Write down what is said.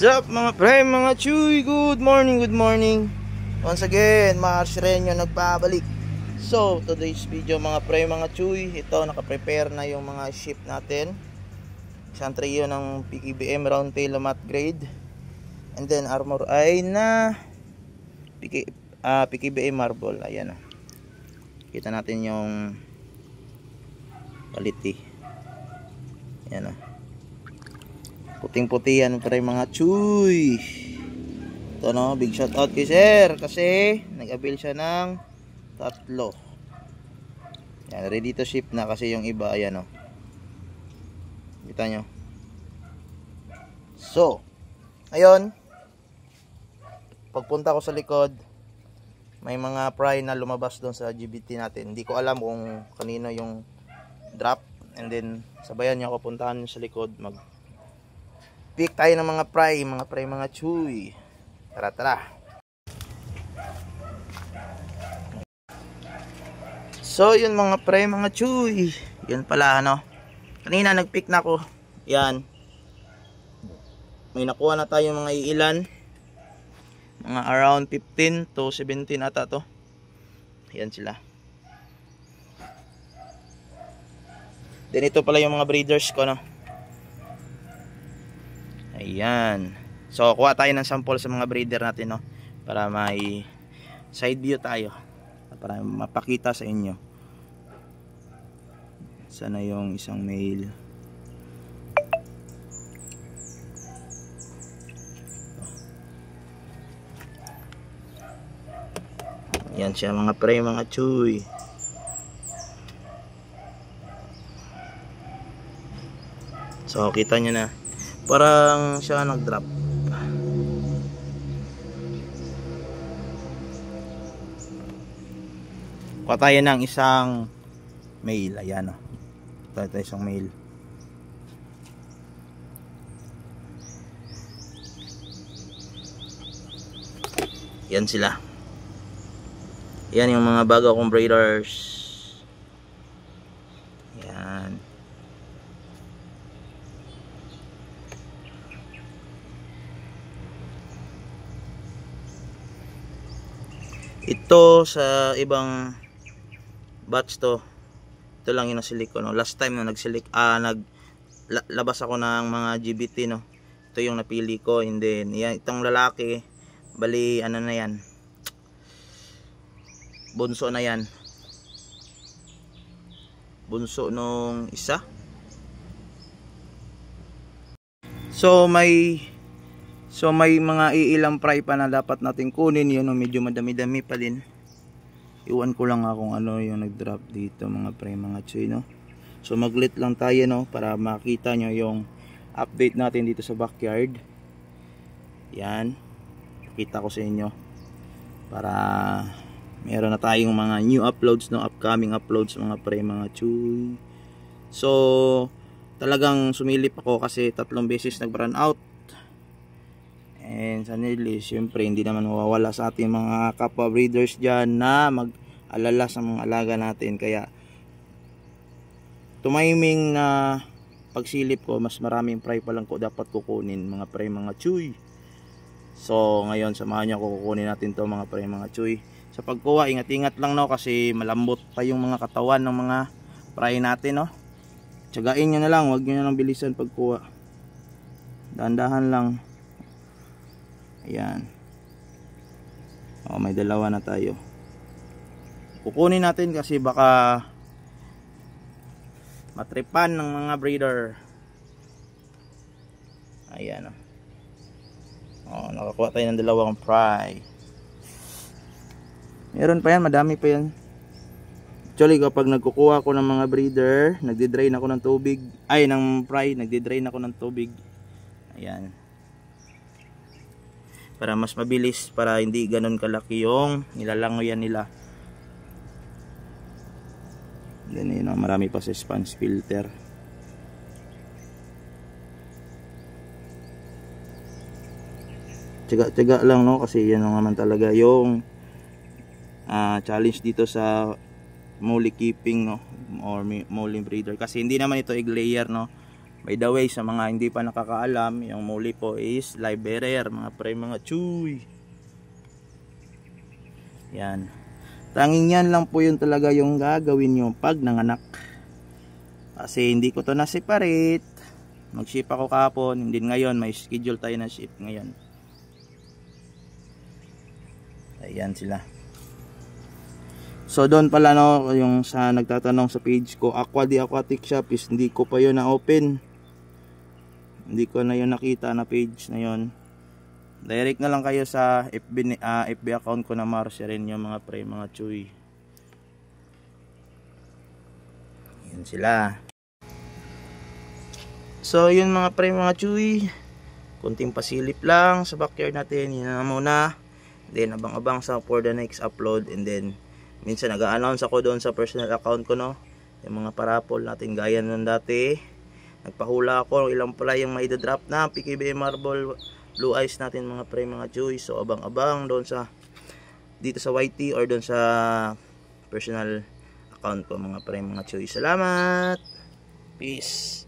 Sup mga pre, mga chuy, good morning, good morning. Once again, Mars Renyo nagbabalik. So, today's video mga pre, mga chuy, ito nakaprepare na yung mga ship natin. Isang trio ng PKBM Roundtail Mat grade. And then armor ay na PKBM Marble. Ayan o. Kita natin yung quality. Ayan o. Puting-puti yan pre mga chuy. Ito no, big shout out kay sir kasi nag-avail siya ng 3. Yan, ready to ship na kasi yung iba ayan o. Kita nyo. So, ayun. Pagpunta ko sa likod, may mga fry na lumabas doon sa GBT natin. Hindi ko alam kung kanino yung drop. And then, sabayan nyo ako puntahan sa likod. Pick tayo ng mga fry, mga chuy. Tara, tara. So, yun mga fry, mga chuy. Yun pala, ano. Kanina nag-pick na ako. Yan. May nakuha na tayo mga iilan. Mga around 15 to 17 ata to. Yan sila. Then ito pala yung mga breeders ko, no. Ayan. So, kuha tayo ng sample sa mga breeder natin, no. Para may side view tayo. Para mapakita sa inyo. Sana yung isang male. Yan siya mga pre, mga chuy. So, kita nyo na. Parang siya nag-drop. Kuha tayo ng isang male. Ayan o. Ito isang male. Yan sila. Yan yung mga bago kong breeders. Yan. Ito sa ibang batch to. Ito lang yung nasilik ko, no. Last time na naglabas ako ng mga GBT, no. Ito yung napili ko. And then yan, itong lalaki, bali ano na yan, bunso na yan. Bunso nung isa. So may mga iilang fry pa na dapat natin kunin. Yun, no, medyo madami-dami pa din. Iwan ko lang kung ano yung nag-drop dito mga fry, mga chuy, no. So maglit lang tayo, no, para makita nyo yung update natin dito sa backyard. Yan. Pakita ko sa inyo para meron na tayong mga new uploads, no, upcoming uploads mga pre, mga chuy. So talagang sumilip ako kasi 3 beses nag-run out. And sa nili, syempre hindi naman mawawala sa ating mga kapwa breeders dyan na mag-alala sa mga alaga natin. Kaya tumiming na pagsilip ko, mas maraming fry pa lang ko dapat kukunin mga pre, mga chuy. So ngayon samahan nyo ako, kukunin natin to mga pre, mga chuy. Sa pagkuha, ingat-ingat lang, no, kasi malambot pa yung mga katawan ng mga fry natin, no. Tiyagain nyo na lang, huwag nyo na lang bilisan pagkuha. Dahan-dahan lang. Ayan. O, may dalawa na tayo. Kukunin natin kasi baka matripan ng mga breeder. Ayan, o. O, nakakuha tayo ng 2 fry. Meron pa yan, madami pa yan. Actually, kapag nagkukuha ako ng mga breeder, nagdi-drain ako ng tubig. Ay, ng fry, nagdi-drain ako ng tubig. Ayan. Para mas mabilis, para hindi ganun kalaki yung nilalangoyan nila. Then yun, marami pa sa sponge filter. Tiyaga lang, no, kasi yan naman talaga yung challenge dito sa molly keeping, no, or molly breeder, kasi hindi naman ito egg layer, no. By the way, sa mga hindi pa nakakaalam, yung muli po is live bearer mga pre, mga chuy. Yan. Tanging yan lang po yun talaga yung gagawin nyo pag nanganak. Kasi hindi ko to na-separate. Mag-ship ako kahapon, hindi ngayon, may schedule tayo na ship ngayon. Ayan sila. So doon pala no, yung sa nagtatanong sa page ko, Aqua the Aquatic Shop is hindi ko pa yun na-open. Hindi ko na yun nakita na page na yun. Direct na lang kayo sa FB account ko na Marcia rin yung mga pre, mga chuy. Yan sila. So yun mga pre, mga chuy, kunting pasilip lang sa backyard natin. Yun na muna. Then abang-abang sa for the next upload. And then minsan nag-a-announce ako doon sa personal account ko, no, yung mga parapol natin gaya nun dati. Nagpahula ako ilang pala yung maida-drop na PKBM Marble Blue Eyes natin mga pre, mga chuy. So abang-abang doon sa dito sa YT or doon sa personal account ko mga pre, mga chuy. Salamat. Peace.